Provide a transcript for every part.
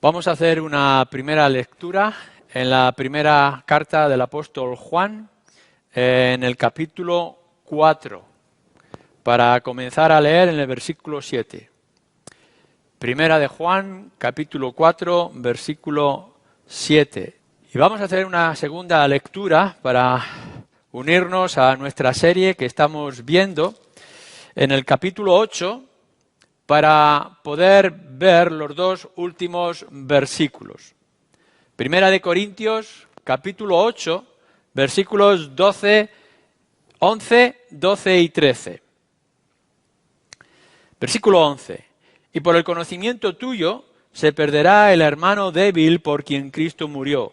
Vamos a hacer una primera lectura en la primera carta del apóstol Juan, en el capítulo 4, para comenzar a leer en el versículo 7. Primera de Juan, capítulo 4, versículo 7. Y vamos a hacer una segunda lectura para unirnos a nuestra serie que estamos viendo en el capítulo 8, para poder ver los dos últimos versículos. Primera de Corintios, capítulo 8, versículos 11, 12 y 13. Versículo 11. Y por el conocimiento tuyo se perderá el hermano débil por quien Cristo murió.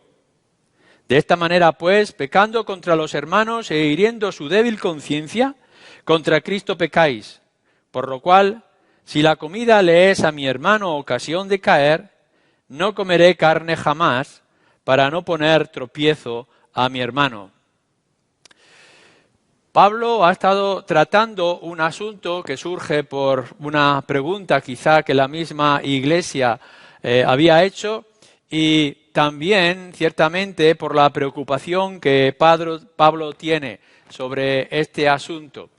De esta manera, pues, pecando contra los hermanos e hiriendo su débil conciencia, contra Cristo pecáis. Por lo cual, si la comida le es a mi hermano ocasión de caer, no comeré carne jamás para no poner tropiezo a mi hermano. Pablo ha estado tratando un asunto que surge por una pregunta quizá que la misma Iglesia había hecho y también ciertamente por la preocupación que Pablo tiene sobre este asunto,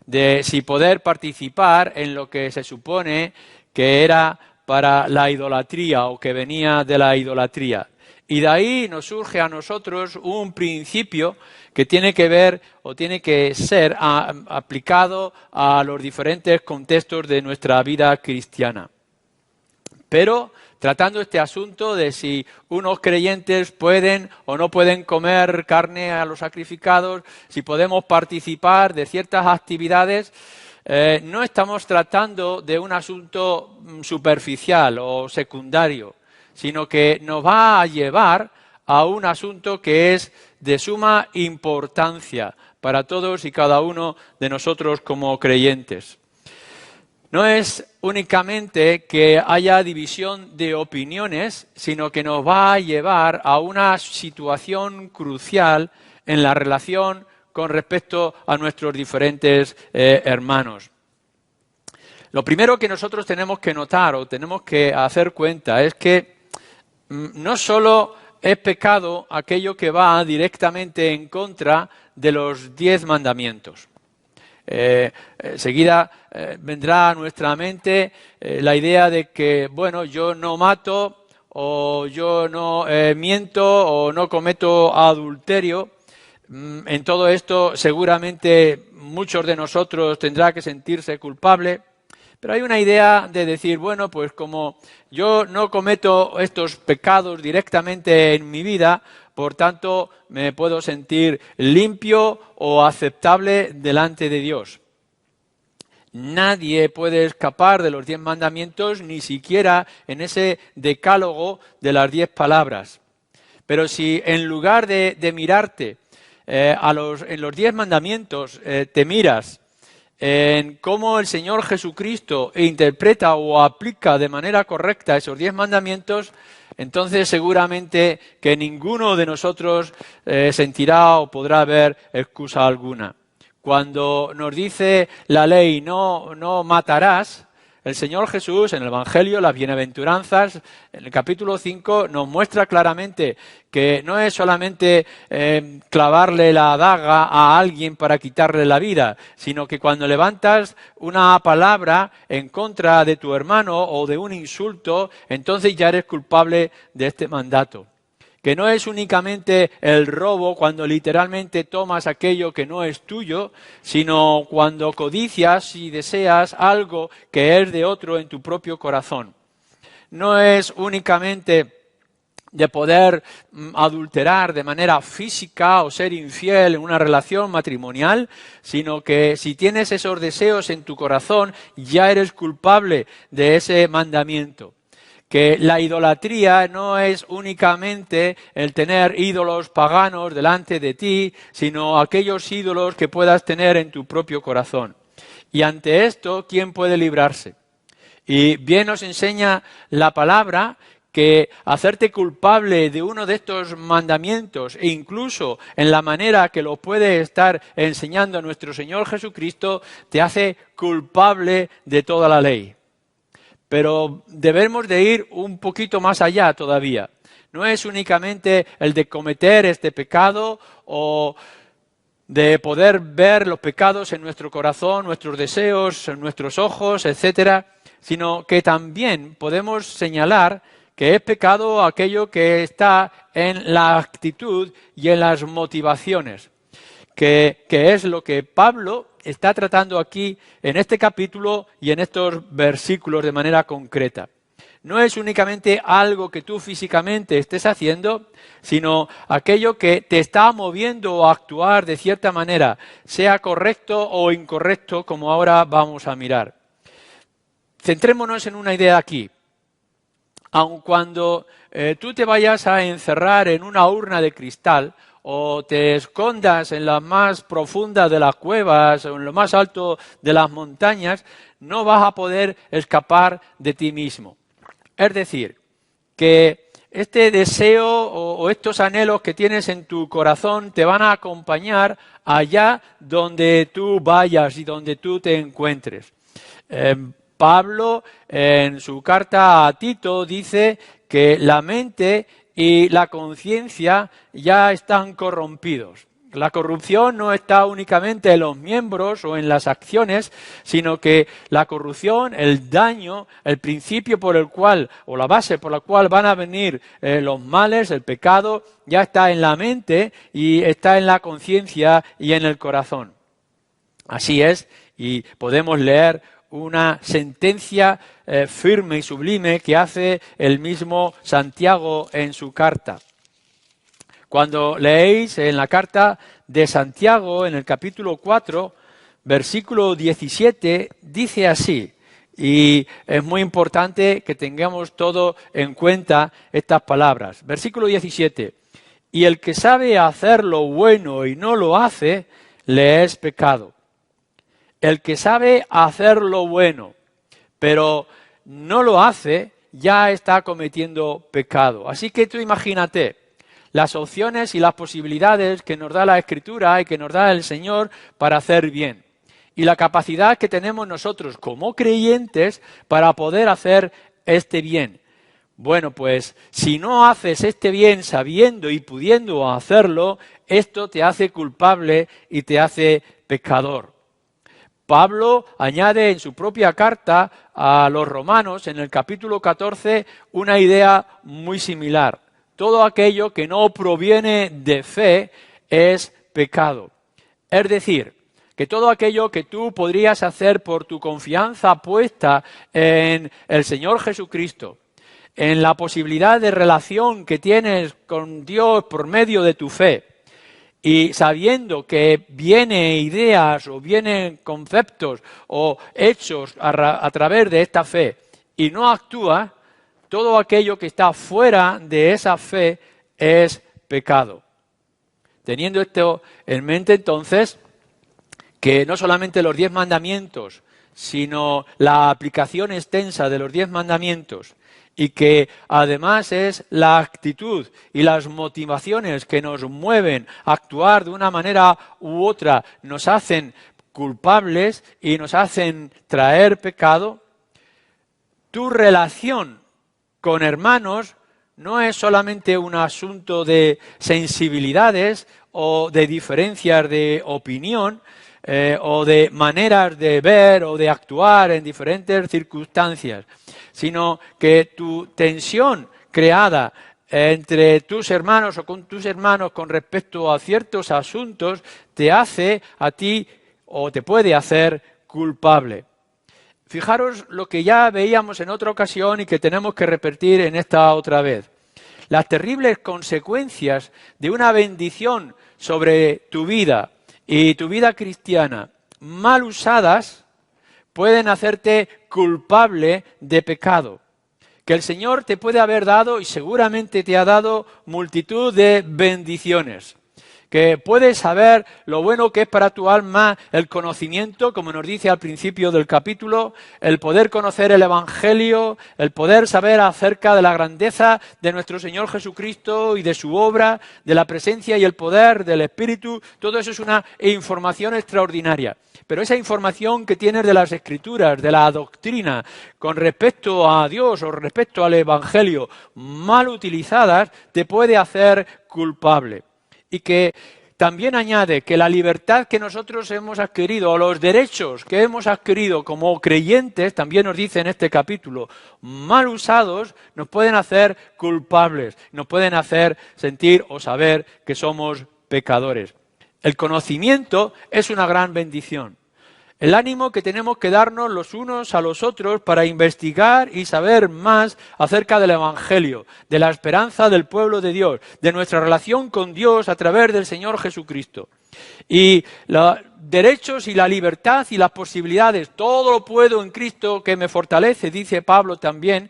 de si poder participar en lo que se supone que era para la idolatría o que venía de la idolatría. Y de ahí nos surge a nosotros un principio que tiene que ver o tiene que ser aplicado a los diferentes contextos de nuestra vida cristiana. Pero tratando este asunto de si unos creyentes pueden o no pueden comer carne a los sacrificados, si podemos participar de ciertas actividades, no estamos tratando de un asunto superficial o secundario, sino que nos va a llevar a un asunto que es de suma importancia para todos y cada uno de nosotros como creyentes. No es únicamente que haya división de opiniones, sino que nos va a llevar a una situación crucial en la relación con respecto a nuestros diferentes hermanos. Lo primero que nosotros tenemos que notar o tenemos que hacer cuenta es que no solo es pecado aquello que va directamente en contra de los 10 mandamientos. Enseguida vendrá a nuestra mente la idea de que, bueno, yo no mato o yo no miento o no cometo adulterio. En todo esto seguramente muchos de nosotros tendrán que sentirse culpables, pero hay una idea de decir, bueno, pues como yo no cometo estos pecados directamente en mi vida, por tanto, me puedo sentir limpio o aceptable delante de Dios. Nadie puede escapar de los 10 mandamientos, ni siquiera en ese decálogo de las 10 palabras. Pero si en lugar de mirarte en los 10 mandamientos, te miras en cómo el Señor Jesucristo interpreta o aplica de manera correcta esos 10 mandamientos, entonces seguramente que ninguno de nosotros sentirá o podrá ver excusa alguna. Cuando nos dice la ley no matarás, el Señor Jesús en el Evangelio, las bienaventuranzas, en el capítulo 5, nos muestra claramente que no es solamente clavarle la daga a alguien para quitarle la vida, sino que cuando levantas una palabra en contra de tu hermano o de un insulto, entonces ya eres culpable de este mandato. Que no es únicamente el robo cuando literalmente tomas aquello que no es tuyo, sino cuando codicias y deseas algo que es de otro en tu propio corazón. No es únicamente de poder adulterar de manera física o ser infiel en una relación matrimonial, sino que si tienes esos deseos en tu corazón, ya eres culpable de ese mandamiento. Que la idolatría no es únicamente el tener ídolos paganos delante de ti, sino aquellos ídolos que puedas tener en tu propio corazón. Y ante esto, ¿quién puede librarse? Y bien nos enseña la palabra que hacerte culpable de uno de estos mandamientos e incluso en la manera que lo puede estar enseñando nuestro Señor Jesucristo, te hace culpable de toda la ley. pero debemos de ir un poquito más allá todavía. No es únicamente el de cometer este pecado o de poder ver los pecados en nuestro corazón, nuestros deseos, en nuestros ojos, etcétera, sino que también podemos señalar que es pecado aquello que está en la actitud y en las motivaciones, que es lo que Pablo está tratando aquí en este capítulo y en estos versículos de manera concreta. No es únicamente algo que tú físicamente estés haciendo, sino aquello que te está moviendo a actuar de cierta manera, sea correcto o incorrecto, como ahora vamos a mirar. Centrémonos en una idea aquí. Aun cuando tú te vayas a encerrar en una urna de cristal o te escondas en la más profunda de las cuevas o en lo más alto de las montañas, no vas a poder escapar de ti mismo. Es decir, que este deseo o estos anhelos que tienes en tu corazón te van a acompañar allá donde tú vayas y donde tú te encuentres. Pablo, en su carta a Tito, dice que la mente y la conciencia ya están corrompidos. La corrupción no está únicamente en los miembros o en las acciones, sino que la corrupción, el daño, el principio por el cual, o la base por la cual van a venir los males, el pecado, ya está en la mente y está en la conciencia y en el corazón. Así es, y podemos leer una sentencia firme y sublime que hace el mismo Santiago en su carta. Cuando leéis en la carta de Santiago, en el capítulo 4, versículo 17, dice así, y es muy importante que tengamos todo en cuenta estas palabras. Versículo 17, y el que sabe hacer lo bueno y no lo hace, le es pecado. El que sabe hacer lo bueno, pero no lo hace, ya está cometiendo pecado. Así que tú imagínate las opciones y las posibilidades que nos da la Escritura y que nos da el Señor para hacer bien. Y la capacidad que tenemos nosotros como creyentes para poder hacer este bien. Bueno, pues si no haces este bien sabiendo y pudiendo hacerlo, esto te hace culpable y te hace pecador. Pablo añade en su propia carta a los romanos, en el capítulo 14, una idea muy similar. Todo aquello que no proviene de fe es pecado. Es decir, que todo aquello que tú podrías hacer por tu confianza puesta en el Señor Jesucristo, en la posibilidad de relación que tienes con Dios por medio de tu fe, y sabiendo que vienen ideas o vienen conceptos o hechos a través de esta fe y no actúa, todo aquello que está fuera de esa fe es pecado. Teniendo esto en mente, entonces, que no solamente los 10 mandamientos, sino la aplicación extensa de los 10 mandamientos, y que además es la actitud y las motivaciones que nos mueven a actuar de una manera u otra, nos hacen culpables y nos hacen traer pecado, tu relación con hermanos no es solamente un asunto de sensibilidades o de diferencias de opinión o de maneras de ver o de actuar en diferentes circunstancias, sino que tu tensión creada entre tus hermanos o con tus hermanos con respecto a ciertos asuntos te hace a ti o te puede hacer culpable. Fijaros lo que ya veíamos en otra ocasión y que tenemos que repetir en esta otra vez. Las terribles consecuencias de una bendición sobre tu vida y tu vida cristiana mal usadas pueden hacerte culpable de pecado. Que el Señor te puede haber dado y seguramente te ha dado multitud de bendiciones. que puedes saber lo bueno que es para tu alma el conocimiento, como nos dice al principio del capítulo, el poder conocer el Evangelio, el poder saber acerca de la grandeza de nuestro Señor Jesucristo y de su obra, de la presencia y el poder del Espíritu. Todo eso es una información extraordinaria. Pero esa información que tienes de las Escrituras, de la doctrina, con respecto a Dios o respecto al Evangelio, mal utilizadas, te puede hacer culpable. Y que también añade que la libertad que nosotros hemos adquirido, o los derechos que hemos adquirido como creyentes, también nos dice en este capítulo, mal usados, nos pueden hacer culpables, nos pueden hacer sentir o saber que somos pecadores. El conocimiento es una gran bendición. El ánimo que tenemos que darnos los unos a los otros para investigar y saber más acerca del Evangelio, de la esperanza del pueblo de Dios, de nuestra relación con Dios a través del Señor Jesucristo. Y los derechos y la libertad y las posibilidades, todo lo puedo en Cristo que me fortalece, dice Pablo también.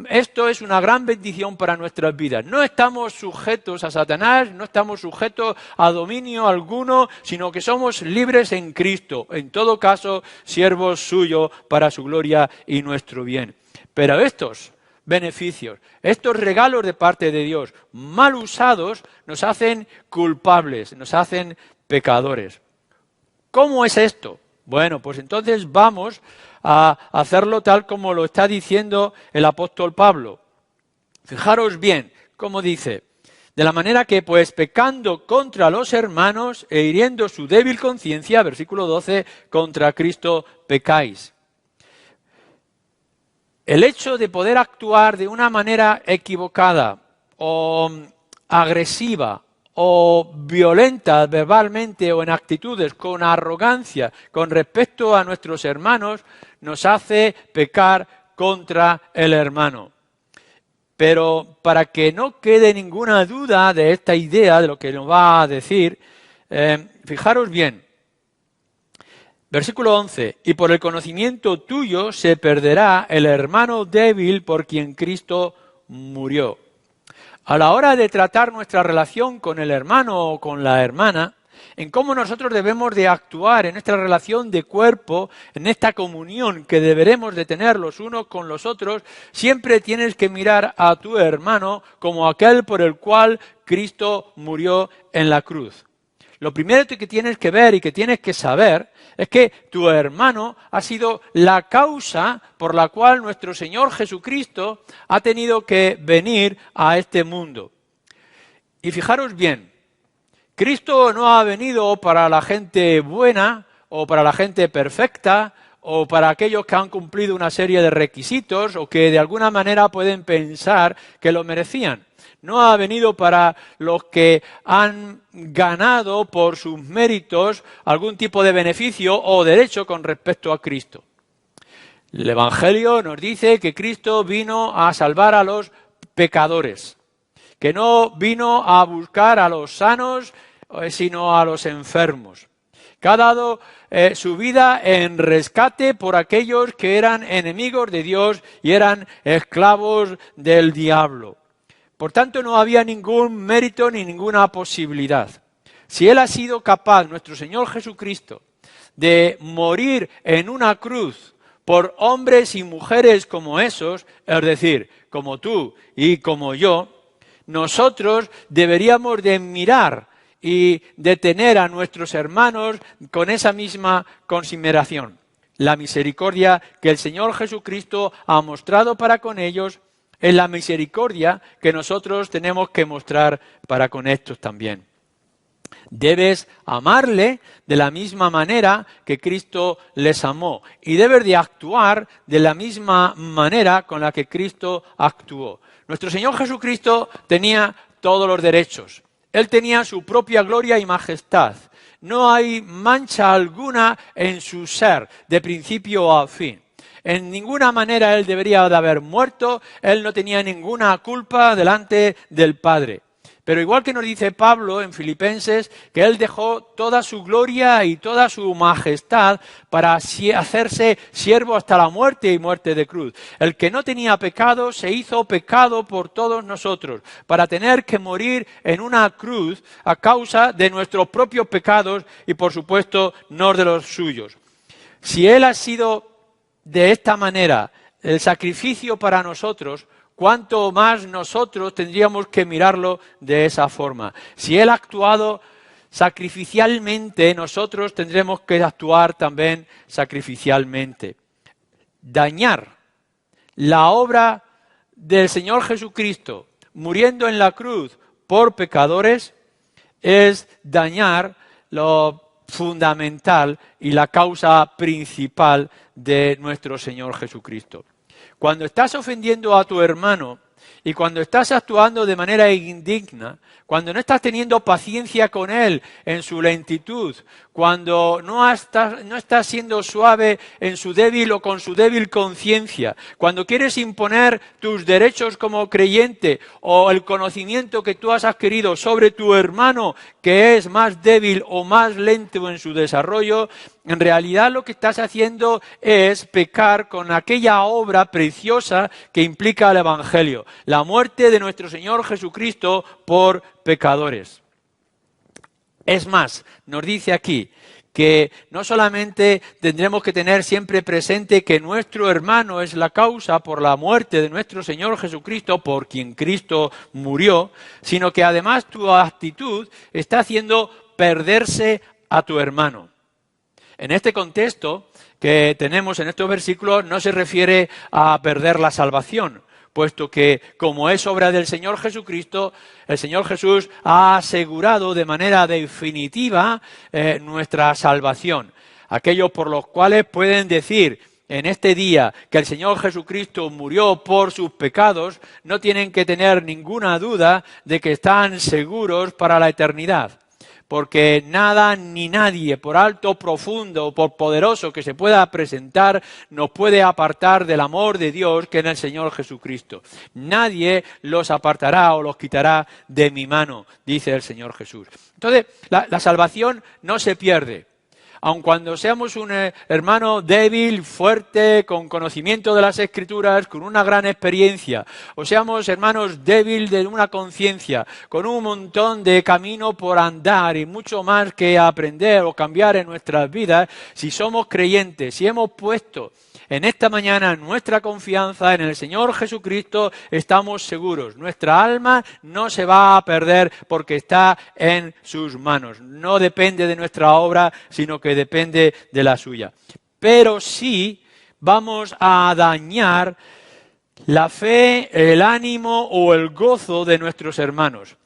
Esto es una gran bendición para nuestras vidas. No estamos sujetos a Satanás, no estamos sujetos a dominio alguno, sino que somos libres en Cristo. En todo caso, siervos suyos para su gloria y nuestro bien. Pero estos beneficios, estos regalos de parte de Dios, mal usados, nos hacen culpables, nos hacen pecadores. ¿Cómo es esto? Bueno, pues entonces vamos a hacerlo tal como lo está diciendo el apóstol Pablo. Fijaros bien cómo dice, de la manera que pues pecando contra los hermanos e hiriendo su débil conciencia, versículo 12, contra Cristo pecáis. El hecho de poder actuar de una manera equivocada o agresiva o violenta verbalmente o en actitudes, con arrogancia con respecto a nuestros hermanos, nos hace pecar contra el hermano. Pero para que no quede ninguna duda de esta idea, de lo que nos va a decir, fijaros bien, versículo 11, y por el conocimiento tuyo se perderá el hermano débil por quien Cristo murió. A la hora de tratar nuestra relación con el hermano o con la hermana, en cómo nosotros debemos de actuar en nuestra relación de cuerpo, en esta comunión que deberemos de tener los unos con los otros, siempre tienes que mirar a tu hermano como aquel por el cual Cristo murió en la cruz. Lo primero que tienes que ver y que tienes que saber es que tu hermano ha sido la causa por la cual nuestro Señor Jesucristo ha tenido que venir a este mundo. Y fijaros bien, Cristo no ha venido para la gente buena o para la gente perfecta o para aquellos que han cumplido una serie de requisitos o que de alguna manera pueden pensar que lo merecían. No ha venido para los que han ganado por sus méritos algún tipo de beneficio o derecho con respecto a Cristo. El Evangelio nos dice que Cristo vino a salvar a los pecadores, que no vino a buscar a los sanos, sino a los enfermos, que ha dado su vida en rescate por aquellos que eran enemigos de Dios y eran esclavos del diablo. Por tanto, no había ningún mérito ni ninguna posibilidad. Si Él ha sido capaz, nuestro Señor Jesucristo, de morir en una cruz por hombres y mujeres como esos, es decir, como tú y como yo, nosotros deberíamos de mirar y de tener a nuestros hermanos con esa misma consideración. La misericordia que el Señor Jesucristo ha mostrado para con ellos es la misericordia que nosotros tenemos que mostrar para con estos también. Debes amarle de la misma manera que Cristo les amó y debes de actuar de la misma manera con la que Cristo actuó. Nuestro Señor Jesucristo tenía todos los derechos. Él tenía su propia gloria y majestad. No hay mancha alguna en su ser, de principio a fin. En ninguna manera Él debería de haber muerto, Él no tenía ninguna culpa delante del Padre. Pero igual que nos dice Pablo en Filipenses, que él dejó toda su gloria y toda su majestad para hacerse siervo hasta la muerte y muerte de cruz. El que no tenía pecado se hizo pecado por todos nosotros, para tener que morir en una cruz a causa de nuestros propios pecados y, por supuesto, no de los suyos. Si él ha sido de esta manera el sacrificio para nosotros, cuánto más nosotros tendríamos que mirarlo de esa forma. Si él ha actuado sacrificialmente, nosotros tendremos que actuar también sacrificialmente. Dañar la obra del Señor Jesucristo muriendo en la cruz por pecadores es dañar lo fundamental y la causa principal de nuestro Señor Jesucristo. Cuando estás ofendiendo a tu hermano y cuando estás actuando de manera indigna, cuando no estás teniendo paciencia con él en su lentitud, cuando no estás siendo suave en su débil o con su débil conciencia, cuando quieres imponer tus derechos como creyente o el conocimiento que tú has adquirido sobre tu hermano que es más débil o más lento en su desarrollo, en realidad lo que estás haciendo es pecar con aquella obra preciosa que implica el Evangelio, la muerte de nuestro Señor Jesucristo por pecadores. Es más, nos dice aquí que no solamente tendremos que tener siempre presente que nuestro hermano es la causa por la muerte de nuestro Señor Jesucristo, por quien Cristo murió, sino que además tu actitud está haciendo perderse a tu hermano. En este contexto que tenemos en estos versículos no se refiere a perder la salvación, puesto que como es obra del Señor Jesucristo, el Señor Jesús ha asegurado de manera definitiva nuestra salvación. Aquellos por los cuales pueden decir en este día que el Señor Jesucristo murió por sus pecados, no tienen que tener ninguna duda de que están seguros para la eternidad. Porque nada ni nadie, por alto, profundo o por poderoso que se pueda presentar, nos puede apartar del amor de Dios que es en el Señor Jesucristo. Nadie los apartará o los quitará de mi mano, dice el Señor Jesús. Entonces, la salvación no se pierde. Aun cuando seamos un hermano débil, fuerte, con conocimiento de las Escrituras, con una gran experiencia, o seamos hermanos débiles de una conciencia, con un montón de camino por andar y mucho más que aprender o cambiar en nuestras vidas, si somos creyentes, si hemos puesto en esta mañana nuestra confianza en el Señor Jesucristo, estamos seguros. Nuestra alma no se va a perder porque está en sus manos. No depende de nuestra obra, sino que depende de la suya. Pero sí vamos a dañar la fe, el ánimo o el gozo de nuestros hermanos.